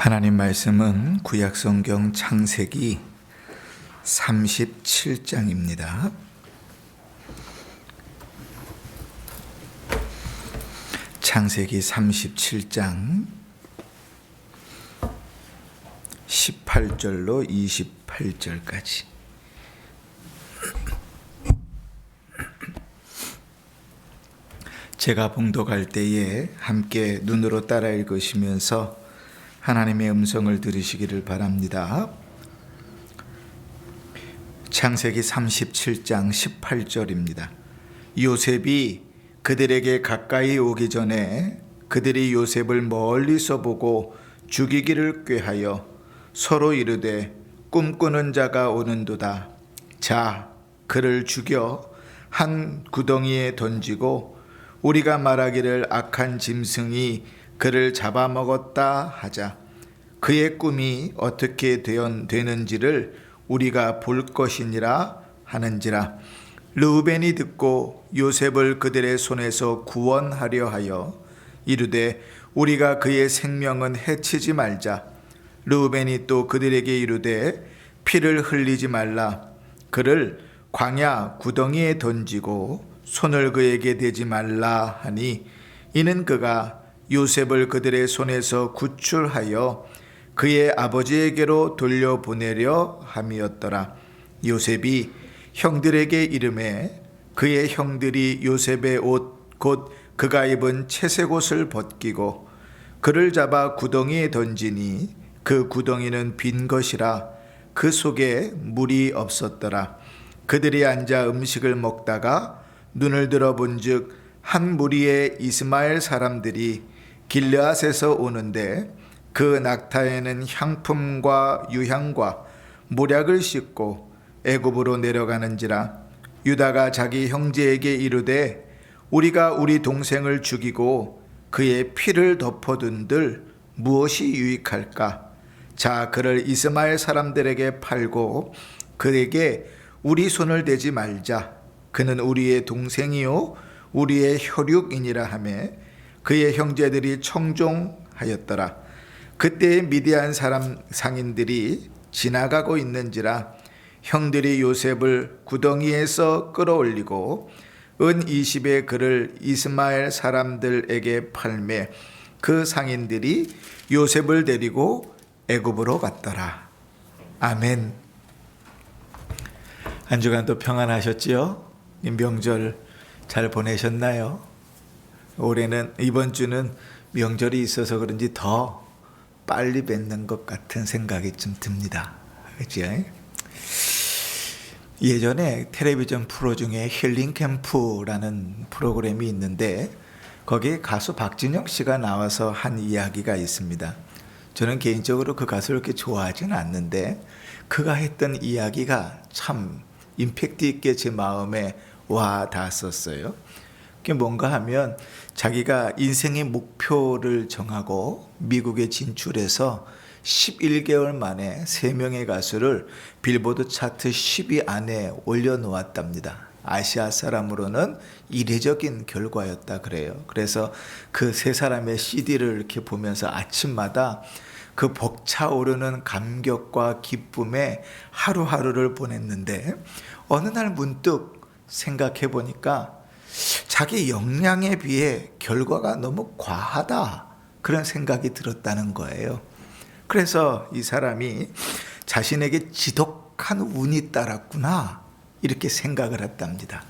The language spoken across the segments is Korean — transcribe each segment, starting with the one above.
하나님 말씀은 구약성경 창세기 37장입니다. 창세기 37장 18절로 28절까지. 제가 봉독할 때에 함께 눈으로 따라 읽으시면서 하나님의 음성을 들으시기를 바랍니다. 창세기 37장 18절입니다. 요셉이 그들에게 가까이 오기 전에 그들이 요셉을 멀리서 보고 죽이기를 꾀하여 서로 이르되 꿈꾸는 자가 오는도다. 자, 그를 죽여 한 구덩이에 던지고 우리가 말하기를 악한 짐승이 그를 잡아먹었다 하자. 그의 꿈이 어떻게 되는지를 우리가 볼 것이니라 하는지라. 르우벤이 듣고 요셉을 그들의 손에서 구원하려 하여 이르되 우리가 그의 생명은 해치지 말자. 르우벤이 또 그들에게 이르되 피를 흘리지 말라. 그를 광야 구덩이에 던지고 손을 그에게 대지 말라 하니, 이는 그가 요셉을 그들의 손에서 구출하여 그의 아버지에게로 돌려보내려 함이었더라. 요셉이 형들에게 이르매 그의 형들이 요셉의 옷 곧 그가 입은 채색 옷을 벗기고 그를 잡아 구덩이에 던지니 그 구덩이는 빈 것이라 그 속에 물이 없었더라. 그들이 앉아 음식을 먹다가 눈을 들어본즉 한 무리의 이스마엘 사람들이 길르앗에서 오는데 그 낙타에는 향품과 유향과 모략을 싣고 애굽으로 내려가는지라. 유다가 자기 형제에게 이르되 우리가 우리 동생을 죽이고 그의 피를 덮어둔들 무엇이 유익할까? 자, 그를 이스마엘 사람들에게 팔고 그에게 우리 손을 대지 말자. 그는 우리의 동생이요 우리의 혈육이니라 하며 그의 형제들이 청종하였더라. 그때에 미디안 사람 상인들이 지나가고 있는지라. 형들이 요셉을 구덩이에서 끌어올리고 은 20에 그를 이스마엘 사람들에게 팔매 그 상인들이 요셉을 데리고 애굽으로 갔더라. 아멘. 한 주간도 평안하셨지요? 명절 잘 보내셨나요? 올해는 이번 주는 명절이 있어서 그런지 더 빨리 뵙는 것 같은 생각이 좀 듭니다. 그렇죠? 예전에 텔레비전 프로 중에 힐링 캠프라는 프로그램이 있는데 거기에 가수 박진영 씨가 나와서 한 이야기가 있습니다. 저는 개인적으로 그 가수를 그렇게 좋아하지는 않는데 그가 했던 이야기가 참 임팩트 있게 제 마음에 와 닿았었어요. 그게 뭔가 하면 자기가 인생의 목표를 정하고 미국에 진출해서 11개월 만에 3명의 가수를 빌보드 차트 10위 안에 올려놓았답니다. 아시아 사람으로는 이례적인 결과였다 그래요. 그래서 그 3사람의 CD를 이렇게 보면서 아침마다 그 벅차오르는 감격과 기쁨에 하루하루를 보냈는데 어느 날 문득 생각해 보니까 자기 역량에 비해 결과가 너무 과하다, 그런 생각이 들었다는 거예요. 그래서 이 사람이 자신에게 지독한 운이 따랐구나, 이렇게 생각을 했답니다.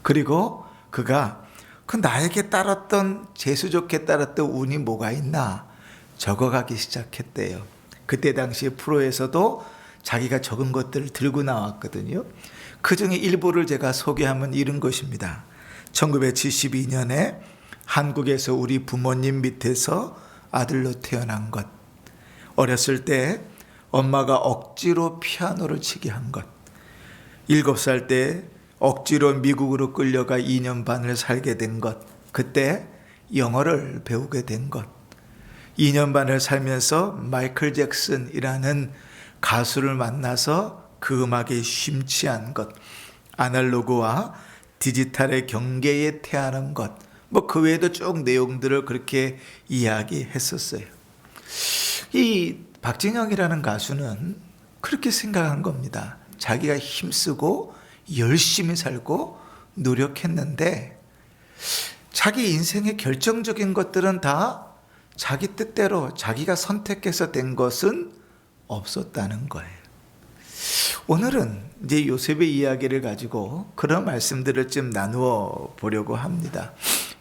그리고 그가 그 나에게 따랐던, 재수 좋게 따랐던 운이 뭐가 있나 적어가기 시작했대요. 그때 당시 프로에서도 자기가 적은 것들을 들고 나왔거든요. 그 중에 일부를 제가 소개하면 이런 것입니다. 1972년에 한국에서 우리 부모님 밑에서 아들로 태어난 것, 어렸을 때 엄마가 억지로 피아노를 치게 한 것, 7살 때 억지로 미국으로 끌려가 2년 반을 살게 된 것, 그때 영어를 배우게 된 것, 2년 반을 살면서 마이클 잭슨이라는 가수를 만나서 그 음악에 심취한 것, 아날로그와 디지털의 경계에 태하는 것, 그 외에도 쭉 내용들을 그렇게 이야기했었어요. 이 박진영이라는 가수는 그렇게 생각한 겁니다. 자기가 힘쓰고 열심히 살고 노력했는데 자기 인생의 결정적인 것들은 다 자기 뜻대로 자기가 선택해서 된 것은 없었다는 거예요. 오늘은 이제 요셉의 이야기를 가지고 그런 말씀들을 좀 나누어 보려고 합니다.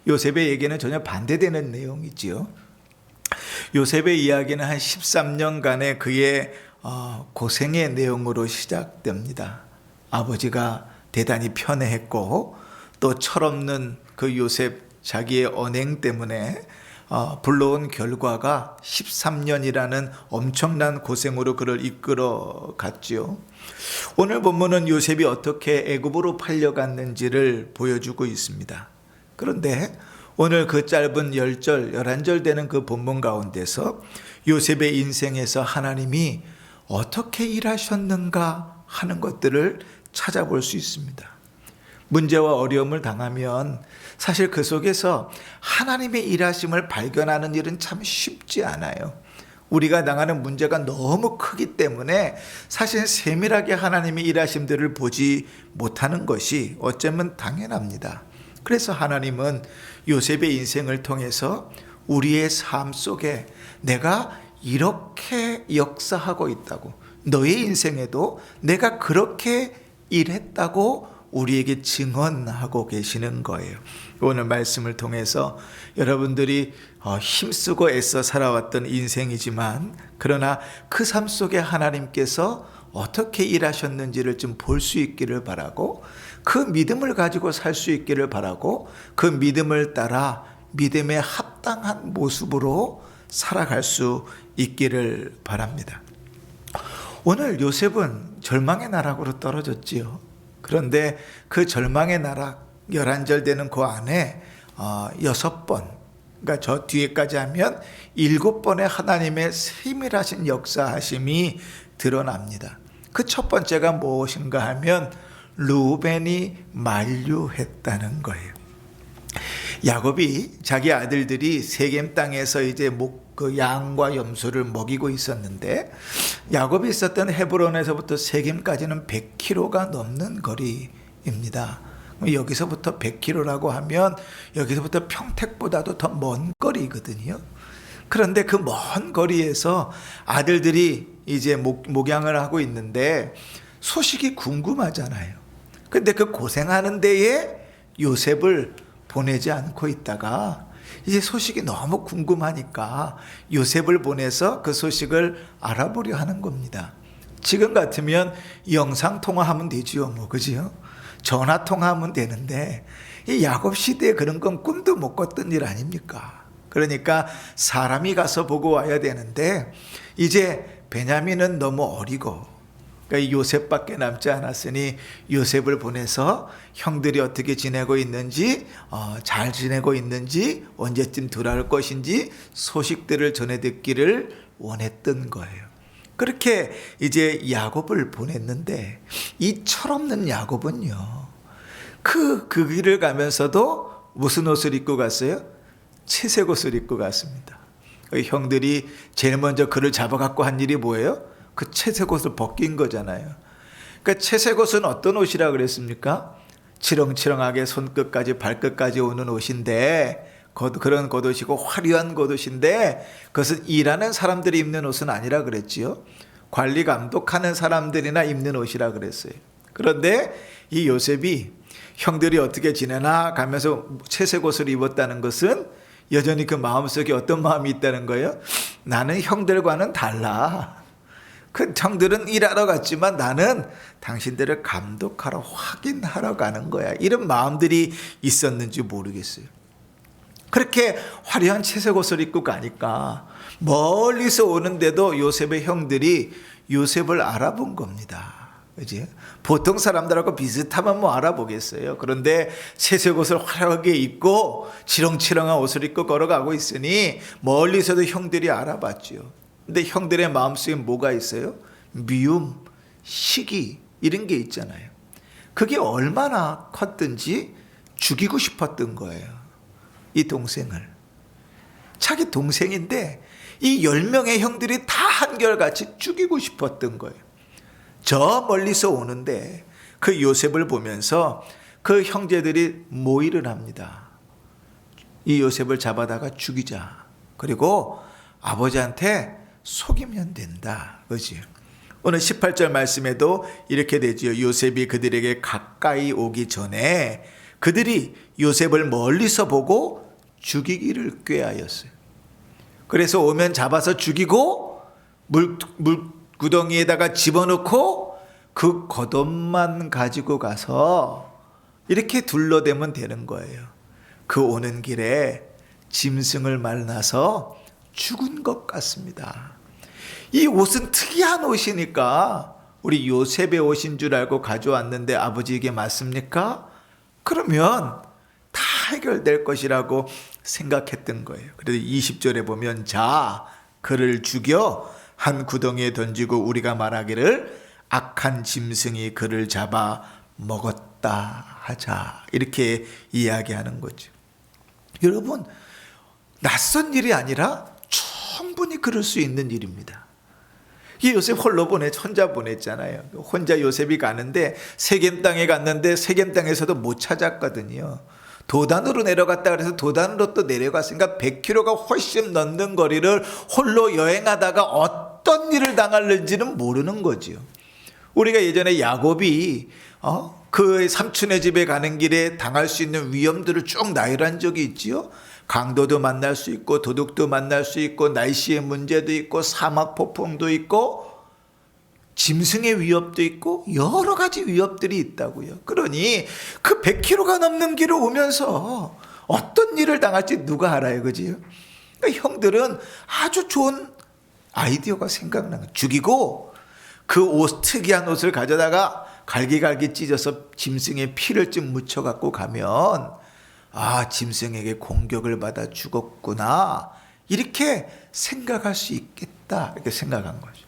요셉의 얘기는 전혀 반대되는 내용이지요. 요셉의 이야기는 한 13년간의 그의 고생의 내용으로 시작됩니다. 아버지가 대단히 편애했고 또 철없는 그 요셉 자기의 언행 때문에 불러온 결과가 13년이라는 엄청난 고생으로 그를 이끌어 갔지요. 오늘 본문은 요셉이 어떻게 애굽으로 팔려갔는지를 보여주고 있습니다. 그런데 오늘 그 짧은 10절, 11절 되는 그 본문 가운데서 요셉의 인생에서 하나님이 어떻게 일하셨는가 하는 것들을 찾아볼 수 있습니다. 문제와 어려움을 당하면 사실 그 속에서 하나님의 일하심을 발견하는 일은 참 쉽지 않아요. 우리가 당하는 문제가 너무 크기 때문에 사실 세밀하게 하나님의 일하심들을 보지 못하는 것이 어쩌면 당연합니다. 그래서 하나님은 요셉의 인생을 통해서 우리의 삶 속에 내가 이렇게 역사하고 있다고, 너의 인생에도 내가 그렇게 일했다고 우리에게 증언하고 계시는 거예요. 오늘 말씀을 통해서 여러분들이 힘쓰고 애써 살아왔던 인생이지만 그러나 그 삶 속에 하나님께서 어떻게 일하셨는지를 좀 볼 수 있기를 바라고 그 믿음을 가지고 살 수 있기를 바라고 그 믿음을 따라 믿음에 합당한 모습으로 살아갈 수 있기를 바랍니다. 오늘 요셉은 절망의 나락으로 떨어졌지요. 그런데 그 절망의 나락 11절 되는 그 안에 6번, 그러니까 저 뒤에까지 하면 7번의 하나님의 세밀하신 역사하심이 드러납니다. 그 첫 번째가 무엇인가 하면 르우벤이 만류했다는 거예요. 야곱이 자기 아들들이 세겜 땅에서 이제 그 양과 염소를 먹이고 있었는데 야곱이 있었던 헤브론에서부터 세겜까지는 100km가 넘는 거리입니다. 여기서부터 100km라고 하면 여기서부터 평택보다도 더 먼 거리거든요. 그런데 그 먼 거리에서 아들들이 이제 목양을 하고 있는데 소식이 궁금하잖아요. 근데 그 고생하는 데에 요셉을 보내지 않고 있다가 이제 소식이 너무 궁금하니까 요셉을 보내서 그 소식을 알아보려 하는 겁니다. 지금 같으면 영상통화하면 되지요, 그지요? 전화통화하면 되는데 이 야곱 시대에 그런 건 꿈도 못 꿨던 일 아닙니까? 그러니까 사람이 가서 보고 와야 되는데 이제 베냐민은 너무 어리고 그러니까 요셉밖에 남지 않았으니 요셉을 보내서 형들이 어떻게 지내고 있는지 잘 지내고 있는지 언제쯤 돌아올 것인지 소식들을 전해 듣기를 원했던 거예요. 그렇게 이제 야곱을 보냈는데 이 철없는 야곱은요 그 길을 가면서도 무슨 옷을 입고 갔어요? 채색 옷을 입고 갔습니다. 형들이 제일 먼저 그를 잡아갖고 한 일이 뭐예요? 그 채색 옷을 벗긴 거잖아요. 그러니까 채색 옷은 어떤 옷이라 그랬습니까? 치렁치렁하게 손끝까지 발끝까지 오는 옷인데 그런 겉옷이고 화려한 겉옷인데 그것은 일하는 사람들이 입는 옷은 아니라 그랬지요. 관리 감독하는 사람들이나 입는 옷이라 그랬어요. 그런데 이 요셉이 형들이 어떻게 지내나 가면서 채색 옷을 입었다는 것은 여전히 그 마음속에 어떤 마음이 있다는 거예요? 나는 형들과는 달라. 그 형들은 일하러 갔지만 나는 당신들을 감독하러 확인하러 가는 거야. 이런 마음들이 있었는지 모르겠어요. 그렇게 화려한 채색 옷을 입고 가니까 멀리서 오는데도 요셉의 형들이 요셉을 알아본 겁니다. 그지? 보통 사람들하고 비슷하면 뭐 알아보겠어요. 그런데 채색 옷을 화려하게 입고 치렁치렁한 옷을 입고 걸어가고 있으니 멀리서도 형들이 알아봤죠. 근데 형들의 마음속에 뭐가 있어요? 미움, 시기 이런 게 있잖아요. 그게 얼마나 컸든지 죽이고 싶었던 거예요. 이 동생을. 자기 동생인데 이 10명의 형들이 다 한결같이 죽이고 싶었던 거예요. 저 멀리서 오는데 그 요셉을 보면서 그 형제들이 모의를 합니다. 이 요셉을 잡아다가 죽이자. 그리고 아버지한테 속이면 된다. 그지? 오늘 18절 말씀에도 이렇게 되지요. 요셉이 그들에게 가까이 오기 전에 그들이 요셉을 멀리서 보고 죽이기를 꾀하였어요. 그래서 오면 잡아서 죽이고 물구덩이에다가 집어넣고 그 겉옷만 가지고 가서 이렇게 둘러대면 되는 거예요. 그 오는 길에 짐승을 만나서 죽은 것 같습니다. 이 옷은 특이한 옷이니까 우리 요셉의 옷인 줄 알고 가져왔는데 아버지에게 맞습니까? 그러면 다 해결될 것이라고 생각했던 거예요. 그래서 20절에 보면 자, 그를 죽여 한 구덩이에 던지고 우리가 말하기를 악한 짐승이 그를 잡아 먹었다 하자. 이렇게 이야기하는 거죠. 여러분, 낯선 일이 아니라 충분히 그럴 수 있는 일입니다. 이 요셉 혼자 보냈잖아요. 혼자 요셉이 가는데 세겜 땅에 갔는데 세겜 땅에서도 못 찾았거든요. 도단으로 내려갔다 그래서 도단으로 또 내려갔으니까 100km가 훨씬 넘는 거리를 홀로 여행하다가 어떤 일을 당할는지는 모르는 거지요. 우리가 예전에 야곱이 그 삼촌의 집에 가는 길에 당할 수 있는 위험들을 쭉 나열한 적이 있지요. 강도도 만날 수 있고 도둑도 만날 수 있고 날씨의 문제도 있고 사막 폭풍도 있고 짐승의 위협도 있고 여러 가지 위협들이 있다고요. 그러니 그 100km가 넘는 길을 오면서 어떤 일을 당할지 누가 알아요, 그지요? 그러니까 형들은 아주 좋은 아이디어가 생각나는 거예요. 죽이고 그 옷, 특이한 옷을 가져다가 갈기갈기 찢어서 짐승의 피를 좀 묻혀갖고 가면 짐승에게 공격을 받아 죽었구나 이렇게 생각할 수 있겠다 이렇게 생각한 거죠.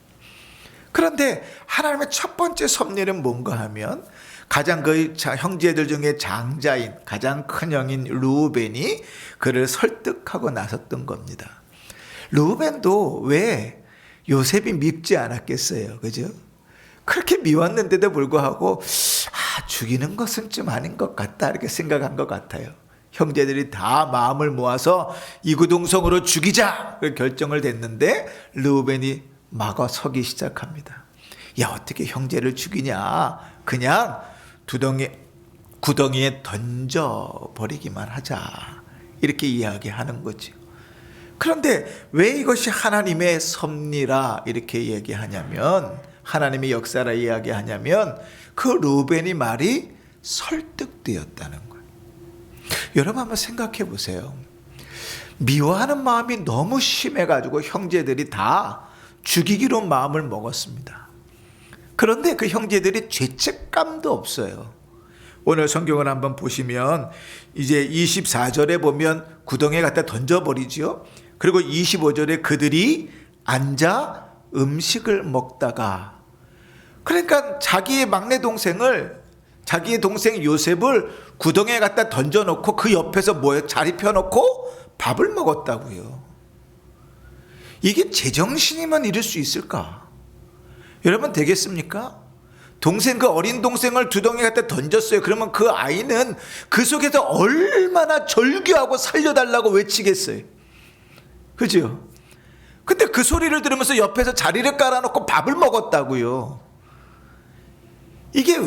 그런데 하나님의 첫 번째 섭리는 뭔가 하면 가장 그 형제들 중에 장자인 가장 큰 형인 르우벤이 그를 설득하고 나섰던 겁니다. 르우벤도 왜 요셉이 밉지 않았겠어요, 그죠? 그렇게 미웠는데도 불구하고 죽이는 것은 좀 아닌 것 같다 이렇게 생각한 것 같아요. 형제들이 다 마음을 모아서 이구동성으로 죽이자 결정을 했는데 르우벤이 막아서기 시작합니다. 야, 어떻게 형제를 죽이냐? 그냥 구덩이에 던져버리기만 하자 이렇게 이야기하는 거죠. 그런데 왜 이것이 하나님의 섭리라 이렇게 얘기하냐면 하나님의 역사라 이야기하냐면 그 르우벤이 말이 설득되었다는 거예요. 여러분 한번 생각해 보세요. 미워하는 마음이 너무 심해가지고 형제들이 다 죽이기로 마음을 먹었습니다. 그런데 그 형제들이 죄책감도 없어요. 오늘 성경을 한번 보시면 이제 24절에 보면 구덩이에 갖다 던져버리지요. 그리고 25절에 그들이 앉아 음식을 먹다가 그러니까 자기의 막내 동생을 자기의 동생 요셉을 구덩이에 갖다 던져놓고 그 옆에서 자리 펴놓고 밥을 먹었다고요. 이게 제정신이면 이럴 수 있을까? 여러분 되겠습니까? 그 어린 동생을 두덩이에 갖다 던졌어요. 그러면 그 아이는 그 속에서 얼마나 절규하고 살려달라고 외치겠어요. 그죠? 근데 그 소리를 들으면서 옆에서 자리를 깔아놓고 밥을 먹었다고요. 이게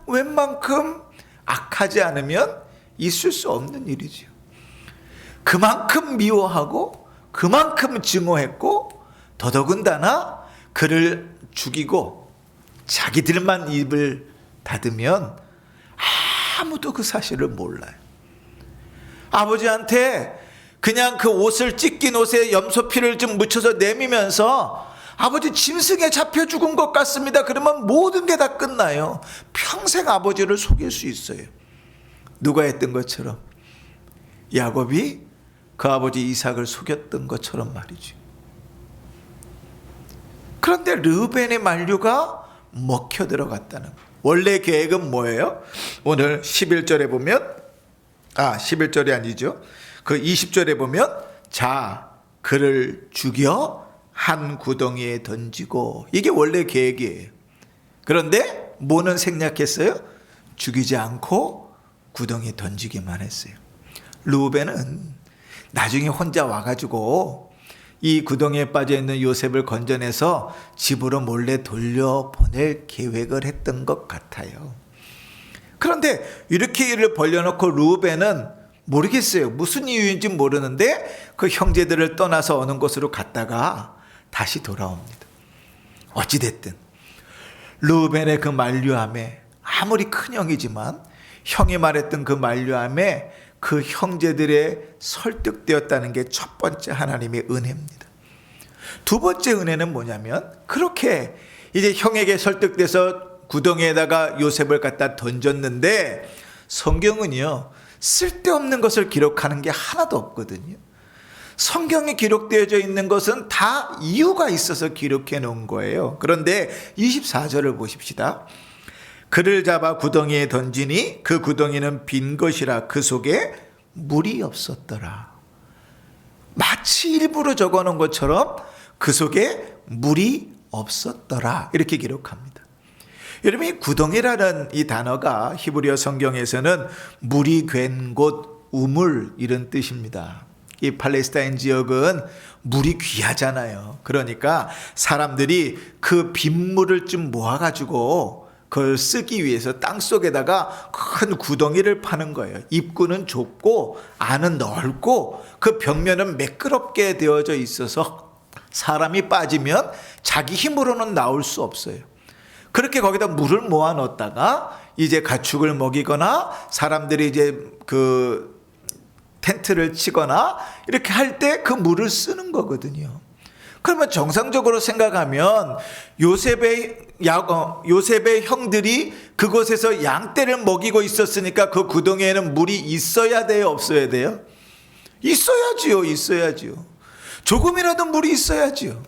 웬만큼 악하지 않으면 있을 수 없는 일이죠. 그만큼 미워하고 그만큼 증오했고 더더군다나 그를 죽이고 자기들만 입을 닫으면 아무도 그 사실을 몰라요. 아버지한테 그냥 그 옷을 찢긴 옷에 염소피를 좀 묻혀서 내미면서 아버지 짐승에 잡혀 죽은 것 같습니다. 그러면 모든 게 다 끝나요. 평생 아버지를 속일 수 있어요. 누가 했던 것처럼 야곱이 그 아버지 이삭을 속였던 것처럼 말이죠. 그런데 르우벤의 만류가 먹혀 들어갔다는 거예요. 원래 계획은 뭐예요? 오늘 11절에 보면 11절이 아니죠. 그 20절에 보면 자, 그를 죽여 한 구덩이에 던지고. 이게 원래 계획이에요. 그런데 뭐는 생략했어요? 죽이지 않고 구덩이에 던지기만 했어요. 르우벤은 나중에 혼자 와가지고 이 구덩이에 빠져있는 요셉을 건져내서 집으로 몰래 돌려보낼 계획을 했던 것 같아요. 그런데 이렇게 일을 벌려놓고 르우벤은 모르겠어요. 무슨 이유인지 모르는데 그 형제들을 떠나서 어느 곳으로 갔다가 다시 돌아옵니다. 어찌됐든 르우벤의 그 만류함에, 아무리 큰 형이지만 형이 말했던 그 만류함에 그 형제들의 설득되었다는 게 첫 번째 하나님의 은혜입니다. 두 번째 은혜는 뭐냐면, 그렇게 이제 형에게 설득돼서 구덩이에다가 요셉을 갖다 던졌는데, 성경은요 쓸데없는 것을 기록하는 게 하나도 없거든요. 성경에 기록되어져 있는 것은 다 이유가 있어서 기록해 놓은 거예요. 그런데 24절을 보십시다. 그를 잡아 구덩이에 던지니 그 구덩이는 빈 것이라 그 속에 물이 없었더라. 마치 일부러 적어놓은 것처럼 그 속에 물이 없었더라, 이렇게 기록합니다. 여러분, 이 구덩이라는 이 단어가 히브리어 성경에서는 물이 괜 곳, 우물, 이런 뜻입니다. 이 팔레스타인 지역은 물이 귀하잖아요. 그러니까 사람들이 그 빗물을 좀 모아가지고 그걸 쓰기 위해서 땅속에다가 큰 구덩이를 파는 거예요. 입구는 좁고 안은 넓고 그 벽면은 매끄럽게 되어져 있어서 사람이 빠지면 자기 힘으로는 나올 수 없어요. 그렇게 거기다 물을 모아 넣었다가 이제 가축을 먹이거나 사람들이 이제 그 텐트를 치거나 이렇게 할 때 그 물을 쓰는 거거든요. 그러면 정상적으로 생각하면 요셉의 형들이 그곳에서 양떼를 먹이고 있었으니까 그 구덩이에는 물이 있어야 돼요, 없어야 돼요? 있어야지요. 조금이라도 물이 있어야지요.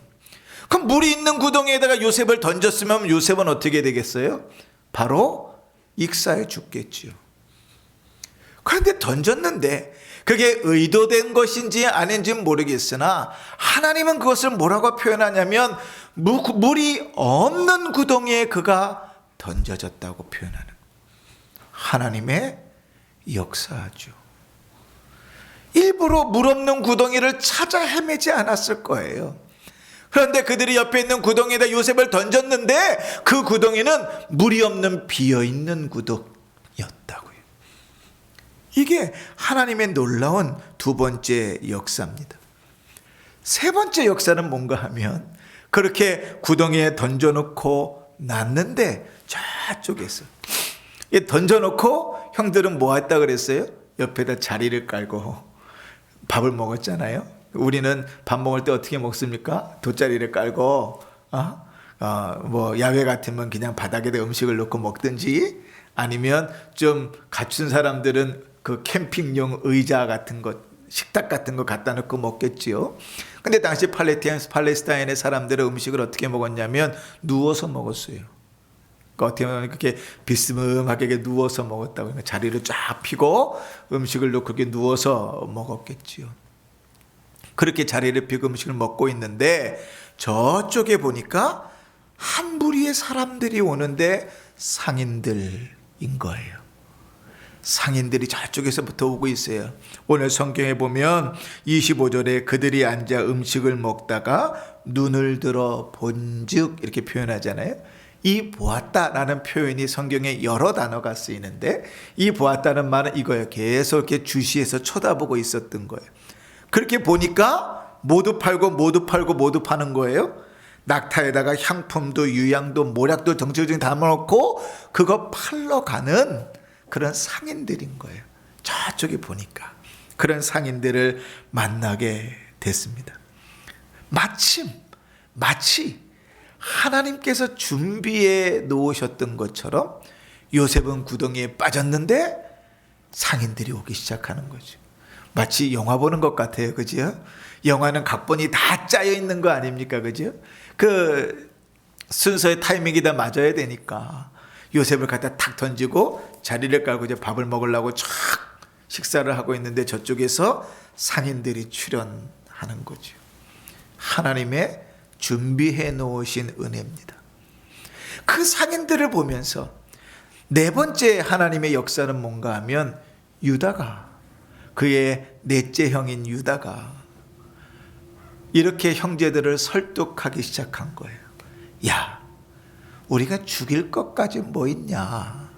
그럼 물이 있는 구덩이에다가 요셉을 던졌으면 요셉은 어떻게 되겠어요? 바로 익사해 죽겠지요. 그런데 던졌는데 그게 의도된 것인지 아닌지는 모르겠으나 하나님은 그것을 뭐라고 표현하냐면 물이 없는 구덩이에 그가 던져졌다고 표현하는, 하나님의 역사죠. 일부러 물 없는 구덩이를 찾아 헤매지 않았을 거예요. 그런데 그들이 옆에 있는 구덩이에다 요셉을 던졌는데 그 구덩이는 물이 없는 비어있는 구덩이였다고요. 이게 하나님의 놀라운 두 번째 역사입니다. 세 번째 역사는 뭔가 하면, 그렇게 구덩이에 던져놓고 났는데 저쪽에서 던져놓고 형들은 뭐 했다 그랬어요? 옆에다 자리를 깔고 밥을 먹었잖아요. 우리는 밥 먹을 때 어떻게 먹습니까? 돗자리를 깔고 뭐 야외 같으면 그냥 바닥에다 음식을 놓고 먹든지, 아니면 좀 갖춘 사람들은 그 캠핑용 의자 같은 것, 식탁 같은 거 갖다 놓고 먹겠지요. 근데 당시 팔레스타인의 사람들은 음식을 어떻게 먹었냐면 누워서 먹었어요. 그러니까 어떻게 보면 그렇게 비스듬하게 누워서 먹었다고. 그러니까 자리를 쫙 펴고 음식을 놓고 그렇게 누워서 먹었겠지요. 그렇게 자리를 펴고 음식을 먹고 있는데 저쪽에 보니까 한 무리의 사람들이 오는데 상인들인 거예요. 상인들이 저쪽에서부터 오고 있어요. 오늘 성경에 보면 25절에 그들이 앉아 음식을 먹다가 눈을 들어 본즉 이렇게 표현하잖아요. 이 보았다라는 표현이 성경에 여러 단어가 쓰이는데, 이 보았다는 말은 이거예요. 계속 이렇게 주시해서 쳐다보고 있었던 거예요. 그렇게 보니까 모두 파는 거예요. 낙타에다가 향품도 유향도 모략도 정치적인 담아놓고 그거 팔러 가는 그런 상인들인 거예요. 저쪽에 보니까 그런 상인들을 만나게 됐습니다. 마치 하나님께서 준비해 놓으셨던 것처럼 요셉은 구덩이에 빠졌는데 상인들이 오기 시작하는 거죠. 마치 영화 보는 것 같아요. 그죠? 영화는 각본이 다 짜여 있는 거 아닙니까? 그죠? 그 순서의 타이밍이 다 맞아야 되니까 요셉을 갖다 탁 던지고 자리를 깔고 이제 밥을 먹으려고 촥 식사를 하고 있는데 저쪽에서 상인들이 출현하는 거죠. 하나님의 준비해 놓으신 은혜입니다. 그 상인들을 보면서 네 번째 하나님의 역사는 뭔가 하면 유다가, 그의 넷째 형인 유다가 이렇게 형제들을 설득하기 시작한 거예요. 야, 우리가 죽일 것까지 뭐 있냐.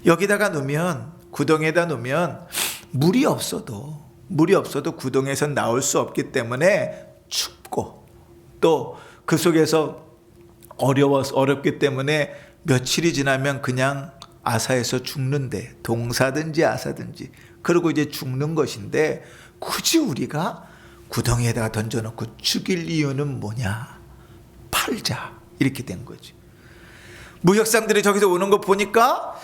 여기다가 놓으면, 구덩이에다 놓으면 물이 없어도 구덩이에서 나올 수 없기 때문에 춥고, 또 그 속에서 어렵기 때문에 며칠이 지나면 그냥 아사에서 죽는데, 동사든지 아사든지 그러고 이제 죽는 것인데, 굳이 우리가 구덩이에다가 던져놓고 죽일 이유는 뭐냐. 팔자. 이렇게 된 거지. 무역상들이 저기서 오는 거 보니까,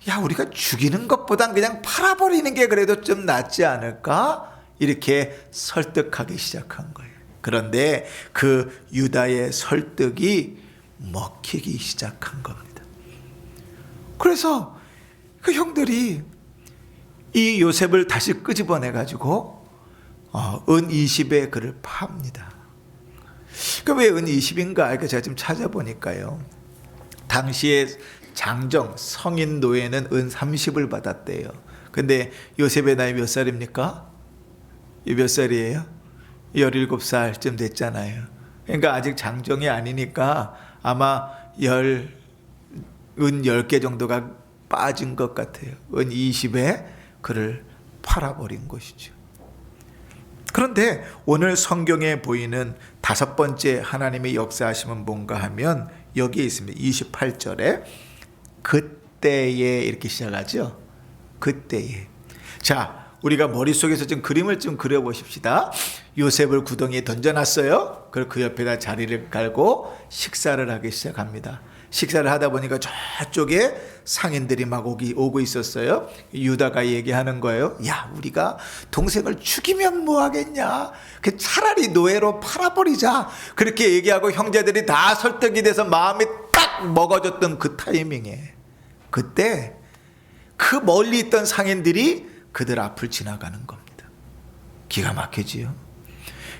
야, 우리가 죽이는 것보단 그냥 팔아버리는 게 그래도 좀 낫지 않을까? 이렇게 설득하기 시작한 거예요. 그런데 그 유다의 설득이 먹히기 시작한 겁니다. 그래서 그 형들이 이 요셉을 다시 끄집어내가지고 은 20에 그를 팝니다. 왜 은 20인가? 제가 좀 찾아보니까요. 당시에 장정, 성인 노예는 은 30을 받았대요. 근데 요셉의 나이 몇 살입니까? 몇 살이에요? 17살쯤 됐잖아요. 그러니까 아직 장정이 아니니까 아마 은 10개 정도가 빠진 것 같아요. 은 20에 그를 팔아버린 것이죠. 그런데 오늘 성경에 보이는 다섯 번째 하나님의 역사하심은 뭔가 하면 여기에 있습니다. 28절에 그때에 이렇게 시작하죠. 그때에. 자, 우리가 머릿속에서 좀 그림을 좀 그려보십시다. 요셉을 구덩이에 던져놨어요. 그리고 그 옆에다 자리를 깔고 식사를 하기 시작합니다. 식사를 하다 보니까 저쪽에 상인들이 막 오고 있었어요. 유다가 얘기하는 거예요. 야, 우리가 동생을 죽이면 뭐 하겠냐. 차라리 노예로 팔아버리자. 그렇게 얘기하고 형제들이 다 설득이 돼서 마음이 딱 먹어졌던 그 타이밍에, 그때 그 멀리 있던 상인들이 그들 앞을 지나가는 겁니다. 기가 막히지요.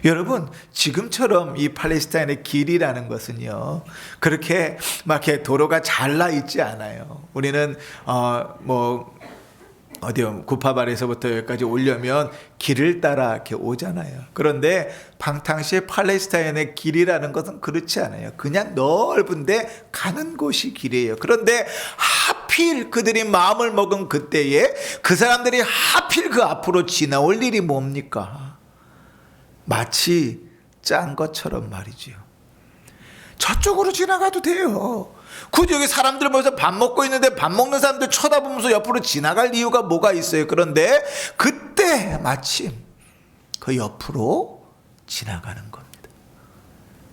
여러분, 지금처럼 이 팔레스타인의 길이라는 것은요, 그렇게 막 이렇게 도로가 잘 나 있지 않아요. 우리는 어디요? 구파발에서부터 여기까지 오려면 길을 따라 이렇게 오잖아요. 그런데 당시에 팔레스타인의 길이라는 것은 그렇지 않아요. 그냥 넓은데 가는 곳이 길이에요. 그런데 하필 그들이 마음을 먹은 그때에 그 사람들이 하필 그 앞으로 지나올 일이 뭡니까? 마치 짠 것처럼 말이지요. 저쪽으로 지나가도 돼요. 굳이 여기 사람들 모여서 밥 먹고 있는데 밥 먹는 사람들 쳐다보면서 옆으로 지나갈 이유가 뭐가 있어요? 그런데 그때 마침 그 옆으로 지나가는 겁니다.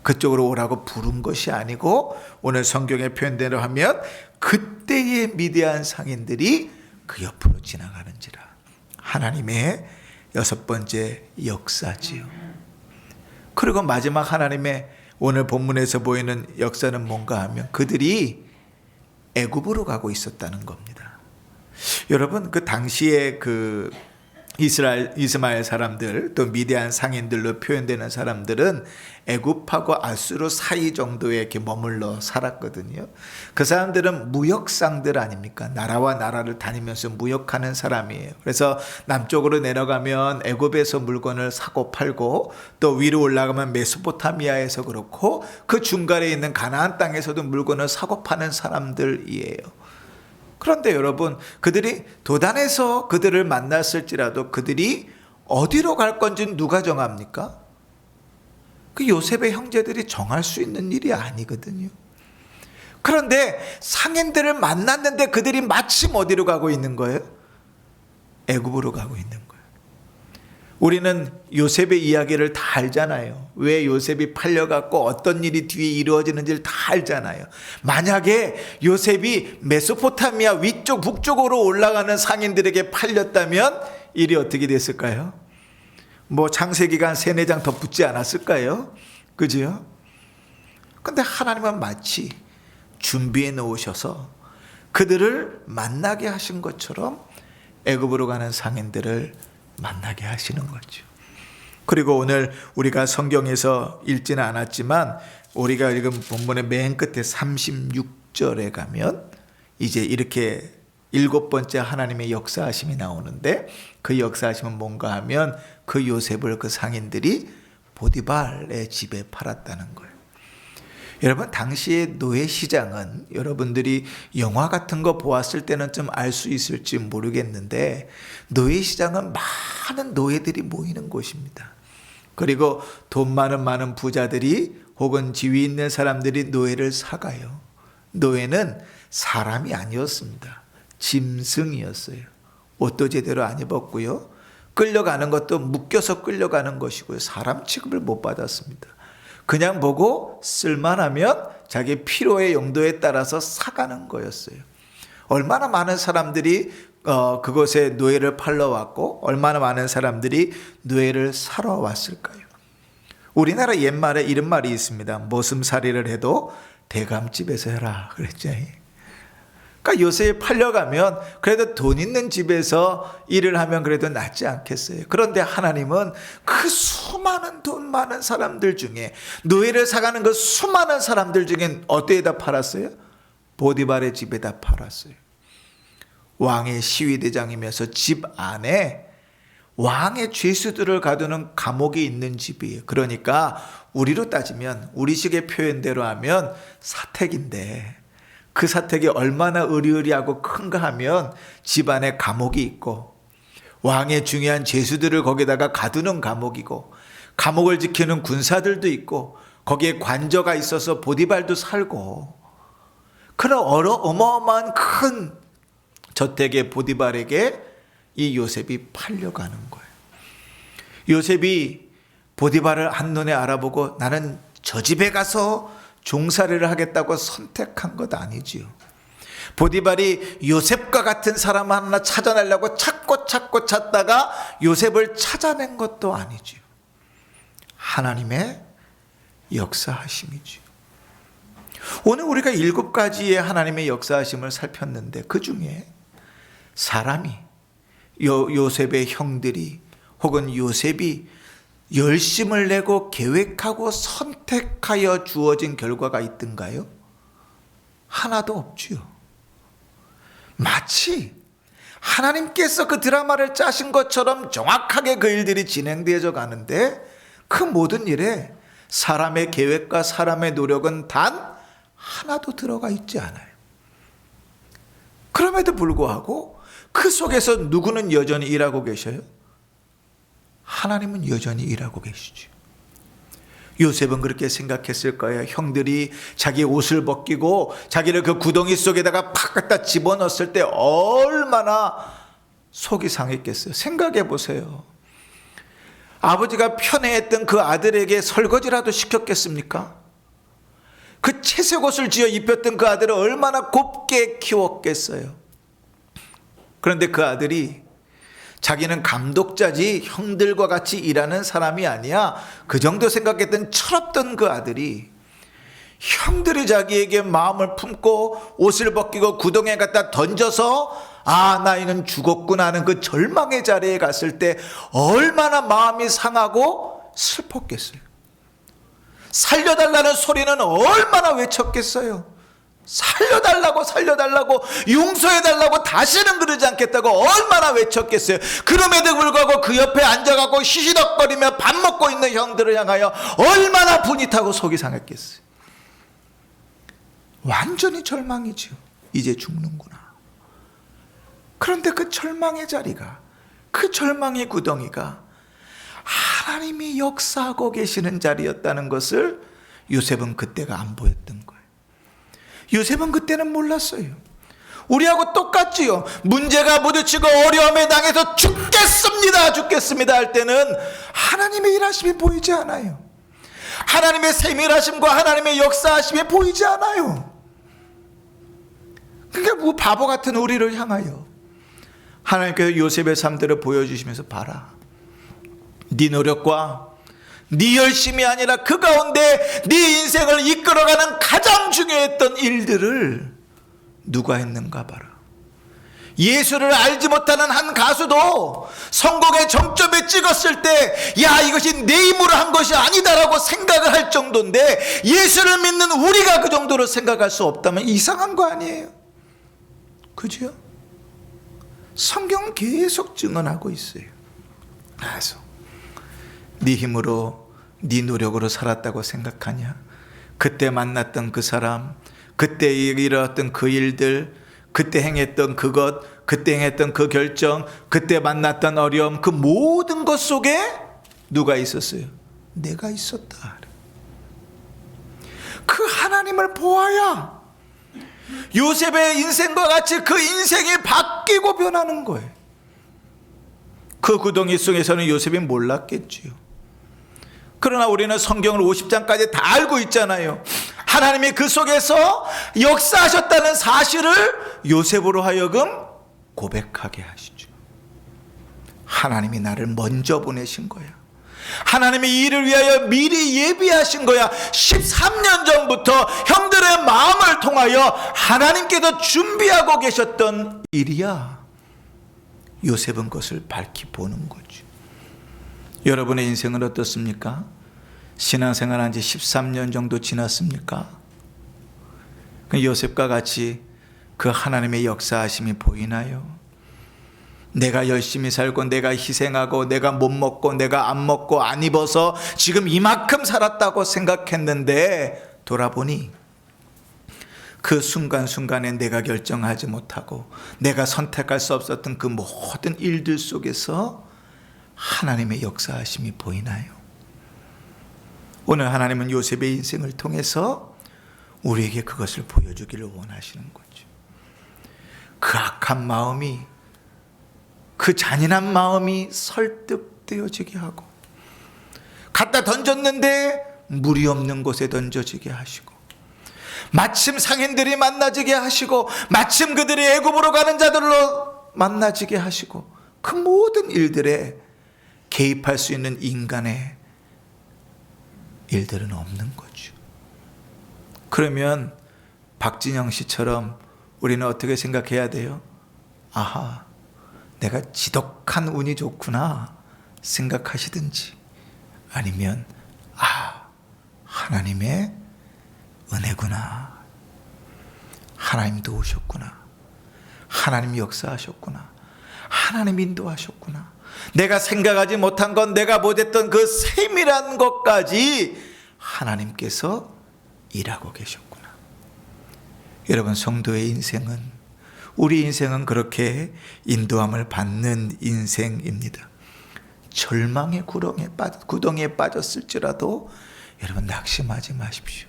그쪽으로 오라고 부른 것이 아니고, 오늘 성경에 표현대로 하면 그때의 미디안 상인들이 그 옆으로 지나가는지라. 하나님의 여섯 번째 역사지요. 그리고 마지막 하나님의 오늘 본문에서 보이는 역사는 뭔가 하면 그들이 애굽으로 가고 있었다는 겁니다. 여러분, 그 당시에 그 이스마엘 사람들, 또 미디안 상인들로 표현되는 사람들은 애굽하고 아수르 사이 정도에 이렇게 머물러 살았거든요. 그 사람들은 무역상들 아닙니까? 나라와 나라를 다니면서 무역하는 사람이에요. 그래서 남쪽으로 내려가면 애굽에서 물건을 사고 팔고, 또 위로 올라가면 메소포타미아에서 그렇고, 그 중간에 있는 가나안 땅에서도 물건을 사고 파는 사람들이에요. 그런데 여러분, 그들이 도단에서 그들을 만났을지라도 그들이 어디로 갈 건지 누가 정합니까? 그 요셉의 형제들이 정할 수 있는 일이 아니거든요. 그런데 상인들을 만났는데 그들이 마침 어디로 가고 있는 거예요? 애굽으로 가고 있는 거예요. 우리는 요셉의 이야기를 다 알잖아요. 왜 요셉이 팔려갔고 어떤 일이 뒤에 이루어지는지를 다 알잖아요. 만약에 요셉이 메소포타미아 위쪽 북쪽으로 올라가는 상인들에게 팔렸다면 일이 어떻게 됐을까요? 창세기가 한 3-4장 더 붙지 않았을까요? 그죠? 근데 하나님은 마치 준비해 놓으셔서 그들을 만나게 하신 것처럼 애굽으로 가는 상인들을 만나게 하시는 거죠. 그리고 오늘 우리가 성경에서 읽지는 않았지만 우리가 읽은 본문의 맨 끝에 36절에 가면 이제 이렇게 7번째 하나님의 역사하심이 나오는데, 그 역사하심은 뭔가 하면 그 요셉을 그 상인들이 보디발의 집에 팔았다는 거예요. 여러분, 당시의 노예 시장은 여러분들이 영화 같은 거 보았을 때는 좀 알 수 있을지 모르겠는데, 노예 시장은 많은 노예들이 모이는 곳입니다. 그리고 돈 많은 부자들이 혹은 지위 있는 사람들이 노예를 사가요. 노예는 사람이 아니었습니다. 짐승이었어요. 옷도 제대로 안 입었고요. 끌려가는 것도 묶여서 끌려가는 것이고요. 사람 취급을 못 받았습니다. 그냥 보고 쓸만하면 자기 필요의 용도에 따라서 사가는 거였어요. 얼마나 많은 사람들이 그곳에 노예를 팔러 왔고 얼마나 많은 사람들이 노예를 사러 왔을까요? 우리나라 옛말에 이런 말이 있습니다. 머슴살이를 해도 대감집에서 해라 그랬죠. 그러니까 요새 팔려가면 그래도 돈 있는 집에서 일을 하면 그래도 낫지 않겠어요. 그런데 하나님은 그 수많은 돈 많은 사람들 중에, 노예를 사가는 그 수많은 사람들 중에 어디에다 팔았어요? 보디발의 집에다 팔았어요. 왕의 시위대장이면서 집 안에 왕의 죄수들을 가두는 감옥이 있는 집이에요. 그러니까 우리로 따지면, 우리식의 표현대로 하면 사택인데, 그 사택이 얼마나 의리의리하고 큰가 하면 집안에 감옥이 있고, 왕의 중요한 죄수들을 거기다가 가두는 감옥이고, 감옥을 지키는 군사들도 있고, 거기에 관저가 있어서 보디발도 살고, 그런 어마어마한 큰 저택의 보디발에게 이 요셉이 팔려가는 거예요. 요셉이 보디발을 한눈에 알아보고 나는 저 집에 가서 종살이를 하겠다고 선택한 것 아니지요. 보디발이 요셉과 같은 사람 하나 찾아내려고 찾고 찾다가 요셉을 찾아낸 것도 아니지요. 하나님의 역사하심이지요. 오늘 우리가 7가지의 하나님의 역사하심을 살폈는데, 그 중에 사람이, 요셉의 형들이 혹은 요셉이 열심을 내고 계획하고 선택하여 주어진 결과가 있던가요? 하나도 없지요. 마치 하나님께서 그 드라마를 짜신 것처럼 정확하게 그 일들이 진행되어져 가는데, 그 모든 일에 사람의 계획과 사람의 노력은 단 하나도 들어가 있지 않아요. 그럼에도 불구하고 그 속에서 누구는 여전히 일하고 계셔요? 하나님은 여전히 일하고 계시죠. 요셉은 그렇게 생각했을 거예요. 형들이 자기 옷을 벗기고 자기를 그 구덩이 속에다가 팍 갖다 집어넣었을 때 얼마나 속이 상했겠어요. 생각해 보세요. 아버지가 편애했던 그 아들에게 설거지라도 시켰겠습니까? 그 채색 옷을 지어 입혔던 그 아들을 얼마나 곱게 키웠겠어요. 그런데 그 아들이 자기는 감독자지 형들과 같이 일하는 사람이 아니야, 그 정도 생각했던 철없던 그 아들이 형들이 자기에게 마음을 품고 옷을 벗기고 구덩이에 갖다 던져서 나이는 죽었구나 하는 그 절망의 자리에 갔을 때 얼마나 마음이 상하고 슬펐겠어요. 살려달라는 소리는 얼마나 외쳤겠어요. 살려달라고 용서해달라고 다시는 그러지 않겠다고 얼마나 외쳤겠어요. 그럼에도 불구하고 그 옆에 앉아가고 시시덕거리며 밥 먹고 있는 형들을 향하여 얼마나 분이 타고 속이 상했겠어요. 완전히 절망이죠. 이제 죽는구나. 그런데 그 절망의 자리가, 그 절망의 구덩이가 하나님이 역사하고 계시는 자리였다는 것을 요셉은 그때가 안 보였던 거예요. 요셉은 그때는 몰랐어요. 우리하고 똑같지요. 문제가 부딪히고 어려움에 당해서 죽겠습니다 할 때는 하나님의 일하심이 보이지 않아요. 하나님의 세밀하심과 하나님의 역사하심이 보이지 않아요. 그러니까 뭐 바보 같은 우리를 향하여 하나님께서 요셉의 삶들을 보여주시면서, 봐라, 네 노력과 네 열심이 아니라 그 가운데 네 인생을 이끌어가는 가장 중요했던 일들을 누가 했는가 봐라. 예수를 알지 못하는 한 가수도 성공의 정점에 찍었을 때, 야, 이것이 내 힘으로 한 것이 아니다라고 생각을 할 정도인데, 예수를 믿는 우리가 그 정도로 생각할 수 없다면 이상한 거 아니에요? 그죠? 성경은 계속 증언하고 있어요. 그래서 네 힘으로, 네 노력으로 살았다고 생각하냐? 그때 만났던 그 사람, 그때 일어났던 그 일들, 그때 행했던 그것, 그때 행했던 그 결정, 그때 만났던 어려움, 그 모든 것 속에 누가 있었어요? 내가 있었다. 그 하나님을 보아야 요셉의 인생과 같이 그 인생이 바뀌고 변하는 거예요. 그 구덩이 속에서는 요셉이 몰랐겠지요. 그러나 우리는 성경을 50장까지 다 알고 있잖아요. 하나님이 그 속에서 역사하셨다는 사실을 요셉으로 하여금 고백하게 하시죠. 하나님이 나를 먼저 보내신 거야. 하나님이 이 일을 위하여 미리 예비하신 거야. 13년 전부터 형들의 마음을 통하여 하나님께서 준비하고 계셨던 일이야. 요셉은 그것을 밝히 보는 거죠. 여러분의 인생은 어떻습니까? 신앙생활 한 지 13년 정도 지났습니까? 요셉과 같이 그 하나님의 역사하심이 보이나요? 내가 열심히 살고, 내가 희생하고, 내가 못 먹고, 내가 안 먹고, 안 입어서 지금 이만큼 살았다고 생각했는데, 돌아보니 그 순간순간에 내가 결정하지 못하고 내가 선택할 수 없었던 그 모든 일들 속에서 하나님의 역사하심이 보이나요? 오늘 하나님은 요셉의 인생을 통해서 우리에게 그것을 보여주기를 원하시는 거죠. 그 악한 마음이, 그 잔인한 마음이 설득되어지게 하고, 갖다 던졌는데 물이 없는 곳에 던져지게 하시고, 마침 상인들이 만나지게 하시고, 마침 그들이 애굽으로 가는 자들로 만나지게 하시고, 그 모든 일들에 개입할 수 있는 인간의 일들은 없는 거죠. 그러면 박진영 씨처럼 우리는 어떻게 생각해야 돼요? 아하, 내가 지독한 운이 좋구나 생각하시든지, 아니면 하나님의 은혜구나, 하나님 도우셨구나, 하나님 역사하셨구나, 하나님 인도하셨구나, 내가 생각하지 못한 건, 내가 못했던 그 세밀한 것까지 하나님께서 일하고 계셨구나. 여러분, 성도의 인생은, 우리 인생은 그렇게 인도함을 받는 인생입니다. 절망의 구덩이에 빠졌을지라도 여러분 낙심하지 마십시오.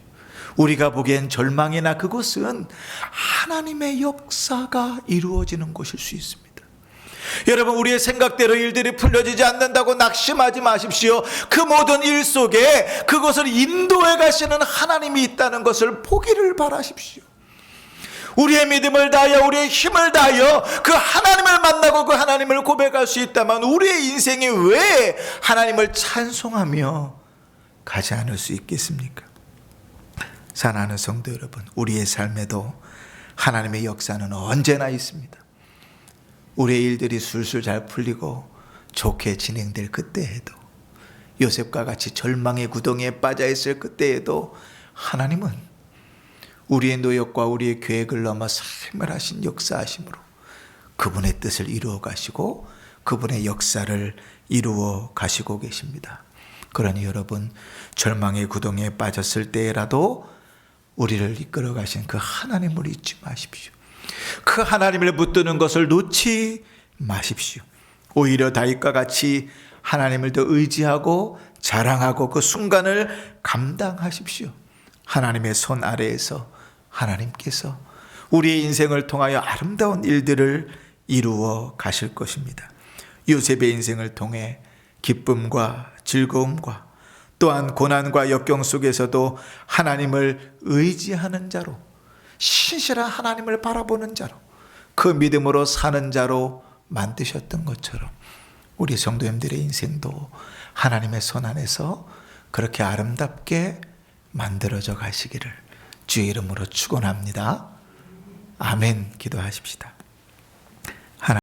우리가 보기엔 절망이나 그곳은 하나님의 역사가 이루어지는 곳일 수 있습니다. 여러분, 우리의 생각대로 일들이 풀려지지 않는다고 낙심하지 마십시오. 그 모든 일 속에 그것을 인도해 가시는 하나님이 있다는 것을 보기를 바라십시오. 우리의 믿음을 다하여, 우리의 힘을 다하여 그 하나님을 만나고 그 하나님을 고백할 수 있다면 우리의 인생이 왜 하나님을 찬송하며 가지 않을 수 있겠습니까? 사랑하는 성도 여러분, 우리의 삶에도 하나님의 역사는 언제나 있습니다. 우리의 일들이 술술 잘 풀리고 좋게 진행될 그때에도, 요셉과 같이 절망의 구덩이에 빠져 있을 그때에도 하나님은 우리의 노력과 우리의 계획을 넘어 살멸하신 역사하심으로 그분의 뜻을 이루어 가시고 그분의 역사를 이루어 가시고 계십니다. 그러니 여러분, 절망의 구덩이에 빠졌을 때라도 우리를 이끌어 가신 그 하나님을 잊지 마십시오. 그 하나님을 붙드는 것을 놓지 마십시오. 오히려 다윗과 같이 하나님을 더 의지하고 자랑하고 그 순간을 감당하십시오. 하나님의 손 아래에서 하나님께서 우리의 인생을 통하여 아름다운 일들을 이루어 가실 것입니다. 요셉의 인생을 통해 기쁨과 즐거움과 또한 고난과 역경 속에서도 하나님을 의지하는 자로, 신실한 하나님을 바라보는 자로, 그 믿음으로 사는 자로 만드셨던 것처럼 우리 성도님들의 인생도 하나님의 손 안에서 그렇게 아름답게 만들어져 가시기를 주의 이름으로 축원합니다. 아멘. 기도하십시다.